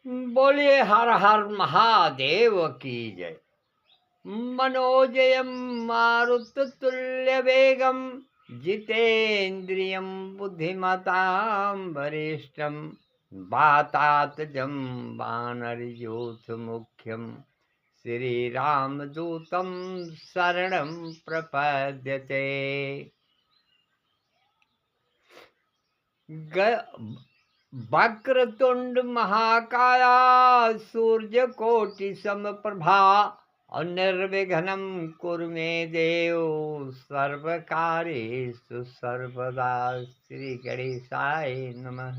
बोलिए हर हर महादेव की जय। मनोजयं मारुततुल्यवेगं जितेन्द्रियं बुद्धिमतां वरिष्ठं वातात्मजं वानरयूथमुख्यं श्रीरामदूतं शरणं प्रपद्यते। वक्रतुंड महाकाया सूर्यकोटि समप्रभा और निर्विघ्नं कुरु मे देव सर्वकार्येषु सर्वदा। श्री गणेशाय नमः।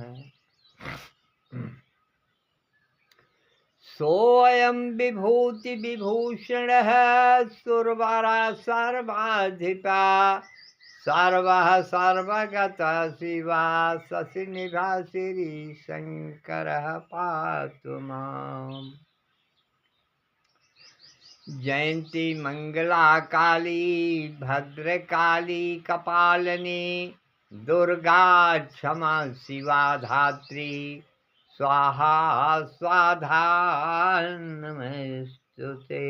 सोऽयं विभूति विभूषणः सुरवरा सर्वाधिपा सर्वः सर्वगतः शिवा शशिनिभासिरी शङ्करः पातु माम्। जयन्ती मंगला काली भद्रकाली कपालिनी दुर्गा क्षमा शिवा धात्री स्वाहा स्वाधा नमस्तुते।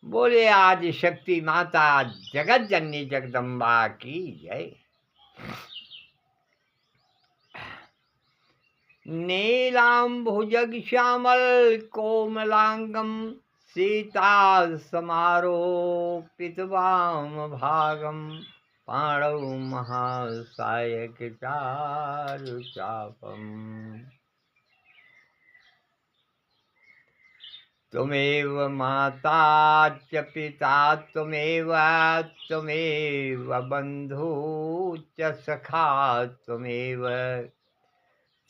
बोले आज शक्ति माता जगत जननी जगदम्बा की जय। नीलाम्बुजग श्यामल कोमलांगम सीता समारोपित वाम भागम पाणौ महासायक चारु चापम। त्वमेव माता च पिता त्वमेव बंधु च सखा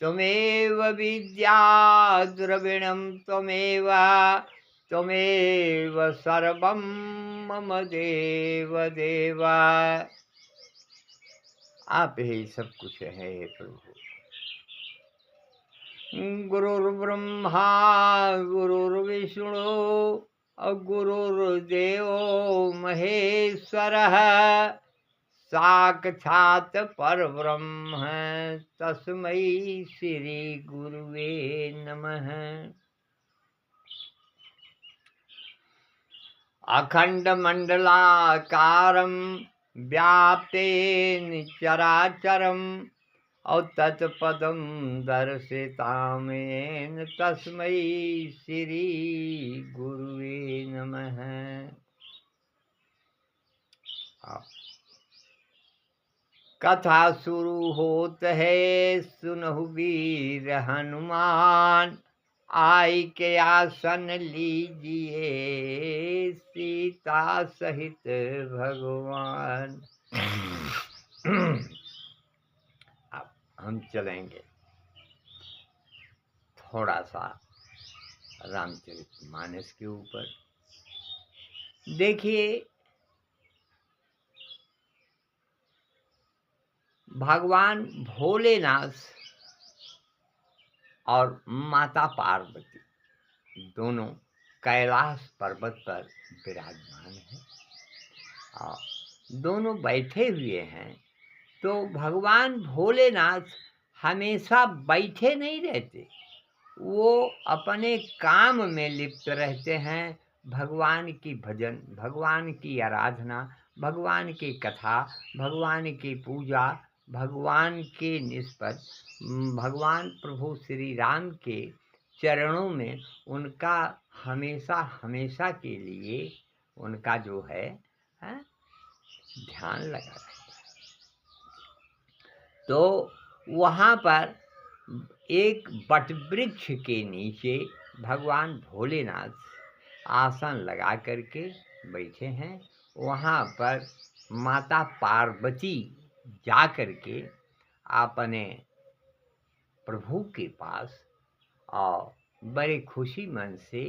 त्वमेव विद्या द्रविणं त्वमेव सर्वं मम देव देव। आप ही सब कुछ है हे प्रभु। गुरुर्ब्रह्मा गुरुर्विष्णु गुरुर्देवो महेश्वरः साक्षात् परब्रह्म तस्मै श्री गुरुवे नमः। अखंड मंडलाकारं व्याप्तेन चराचरं और तत्पदं दर्शितामेन तस्मै श्री गुरुवे नमः। कथा शुरू होत है सुनहु वीर हनुमान आई के आसन लीजिए सीता सहित भगवान। अब हम चलेंगे थोड़ा सा रामचरितमानस के ऊपर। देखिए भगवान भोलेनाथ और माता पार्वती दोनों कैलाश पर्वत पर विराजमान हैं और दोनों बैठे हुए हैं। तो भगवान भोलेनाथ हमेशा बैठे नहीं रहते, वो अपने काम में लिप्त रहते हैं। भगवान की भजन, भगवान की आराधना, भगवान की कथा, भगवान की पूजा, भगवान के निष्पत भगवान प्रभु श्री राम के चरणों में उनका हमेशा हमेशा के लिए उनका जो है ध्यान लगा रहता है। तो वहाँ पर एक वटवृक्ष के नीचे भगवान भोलेनाथ आसन लगा करके बैठे हैं। वहाँ पर माता पार्वती जा करके अपने प्रभु के पास और बड़े खुशी मन से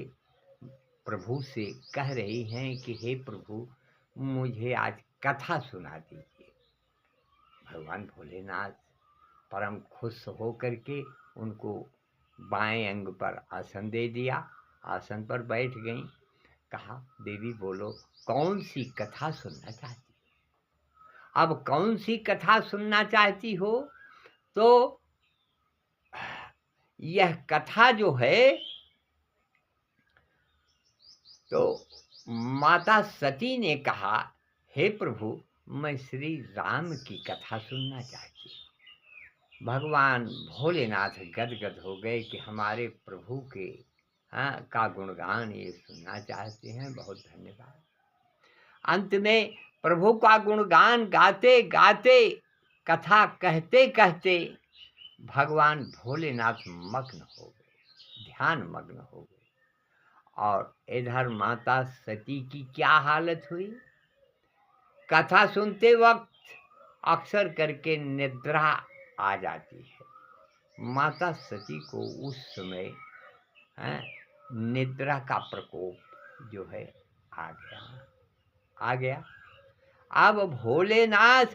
प्रभु से कह रही हैं कि हे प्रभु मुझे आज कथा सुना दीजिए। भगवान भोलेनाथ परम खुश हो करके उनको बाएं अंग पर आसन दे दिया, आसन पर बैठ गईं। कहा देवी बोलो कौन सी कथा सुनना चाहती हो? अब कौन सी कथा सुनना चाहती हो? तो यह कथा जो है तो माता सती ने कहा, हे प्रभु, मैं श्री राम की कथा सुनना चाहती हूँ। भगवान भोलेनाथ गदगद हो गए कि हमारे प्रभु के का गुणगान ये सुनना चाहते हैं, बहुत धन्यवाद। अंत में प्रभु का गुणगान गाते गाते, कथा कहते कहते भगवान भोलेनाथ मग्न हो गए, ध्यान मग्न हो गए। और इधर माता सती की क्या हालत हुई? कथा सुनते वक्त अक्सर करके निद्रा आ जाती है। माता सती को उस समय निद्रा का प्रकोप जो है आ गया। अब भोलेनाथ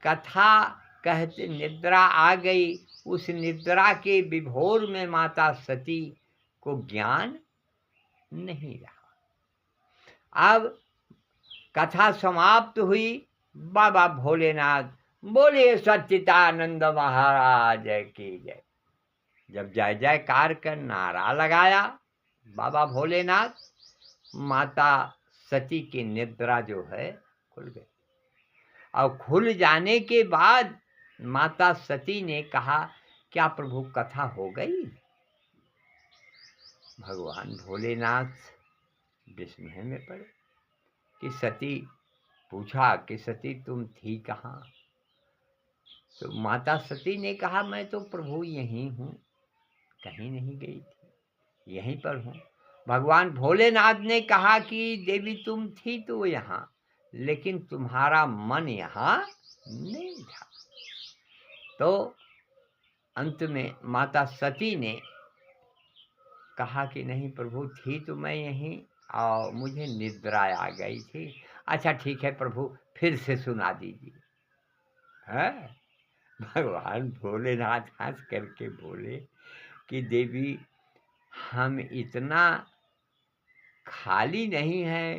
कथा कहते निद्रा आ गई। उस निद्रा के विभोर में माता सती को ज्ञान नहीं रहा। अब कथा समाप्त हुई। बाबा भोलेनाथ बोले सच्चिदानंद महाराज की जय। जब जय जयकार कर नारा लगाया बाबा भोलेनाथ, माता सती की निद्रा जो है खुल गई। और खुल जाने के बाद माता सती ने कहा, क्या प्रभु कथा हो गई? भगवान भोलेनाथ विस्मय में पड़े कि सती पूछा कि सती तुम थी कहाँ? तो माता सती ने कहा, मैं तो प्रभु यहीं हूँ, कहीं नहीं गई थी, यहीं पर हूँ। भगवान भोलेनाथ ने कहा कि देवी तुम थी तो यहाँ, लेकिन तुम्हारा मन यहाँ नहीं था। तो अंत में माता सती ने कहा कि नहीं प्रभु, थी तो मैं यहीं और मुझे निद्रा आ गई थी। अच्छा ठीक है प्रभु, फिर से सुना दीजिए। है भगवान भोलेनाथ हंस करके बोले कि देवी, हम इतना खाली नहीं है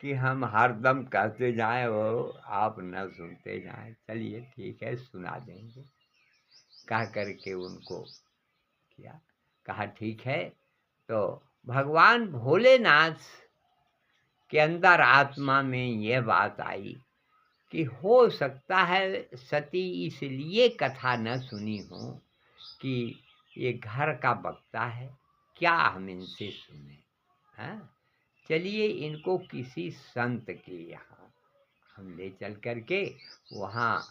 कि हम हरदम कहते जाएं और आप न सुनते जाएं। चलिए ठीक है, सुना देंगे। कह करके उनको किया, कहा ठीक है। तो भगवान भोलेनाथ के अंदर आत्मा में यह बात आई कि हो सकता है सती इसलिए कथा न सुनी हो कि ये घर का बक्ता है, क्या हम इनसे सुने? चलिए इनको किसी संत के यहाँ हम ले चल करके वहाँ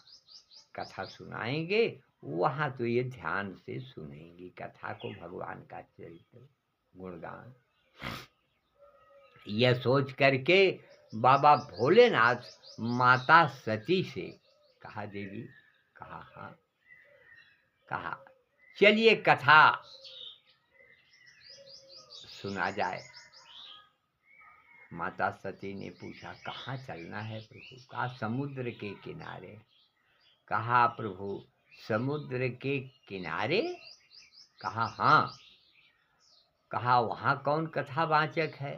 कथा सुनाएंगे, वहाँ तो ये ध्यान से सुनेंगी कथा को, भगवान का चरित्र गुणगान। यह सोच करके बाबा भोलेनाथ माता सती से कहा, देवी, कहा हाँ, कहा चलिए कथा सुना जाए। माता सती ने पूछा, कहाँ चलना है प्रभु? कहा समुद्र के किनारे। कहा प्रभु समुद्र के किनारे? कहा हाँ। कहा वहाँ कौन कथा वाचक है?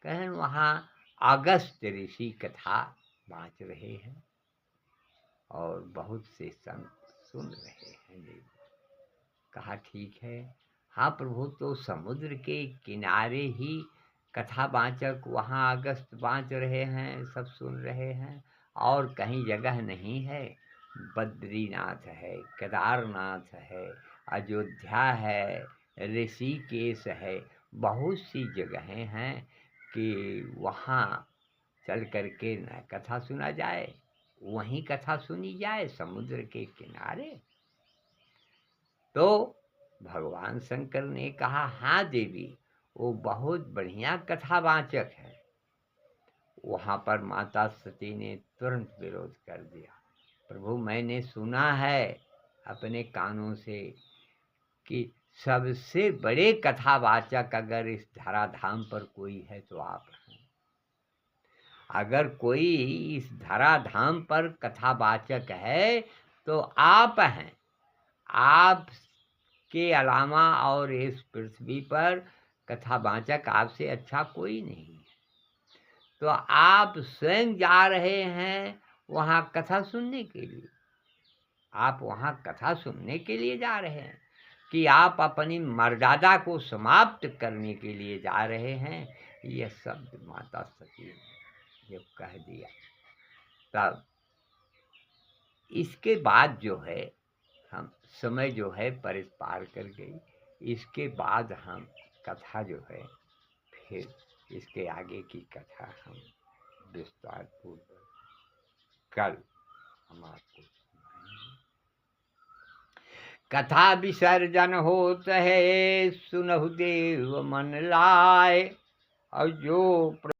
कहें वहाँ अगस्त ऋषि कथा वाच रहे हैं और बहुत से संत सुन रहे हैं। कहा ठीक है। हाँ प्रभु, तो समुद्र के किनारे ही कथा वाचक वहाँ अगस्त बाँच रहे हैं, सब सुन रहे हैं, और कहीं जगह नहीं है? बद्रीनाथ है, केदारनाथ है, अयोध्या है, ऋषिकेश है, बहुत सी जगहें हैं कि वहाँ चल करके न कथा सुना जाए, वहीं कथा सुनी जाए समुद्र के किनारे। तो भगवान शंकर ने कहा, हाँ देवी, वो बहुत बढ़िया कथावाचक है। वहाँ पर माता सती ने तुरंत विरोध कर दिया, प्रभु मैंने सुना है अपने कानों से कि सबसे बड़े कथावाचक अगर इस धराधाम पर कोई है तो आप हैं। अगर कोई इस धराधाम पर कथावाचक है तो आप हैं। आप के अलावा और इस पृथ्वी पर कथावाचक आपसे अच्छा कोई नहीं है। तो आप स्वयं जा रहे हैं वहाँ कथा सुनने के लिए। आप वहाँ कथा सुनने के लिए जा रहे हैं, कि आप अपनी मर्यादा को समाप्त करने के लिए जा रहे हैं, यह शब्द माता सती ने जब कह दिया, तब इसके बाद जो है हम समय जो है पार कर गई। इसके बाद हम कथा जो है फिर इसके आगे की कथा हम विस्तार पूर्वक कल हम आपको सुनाएंगे। कथा विसर्जन होत है, सुनहु देव मन लाए, और जो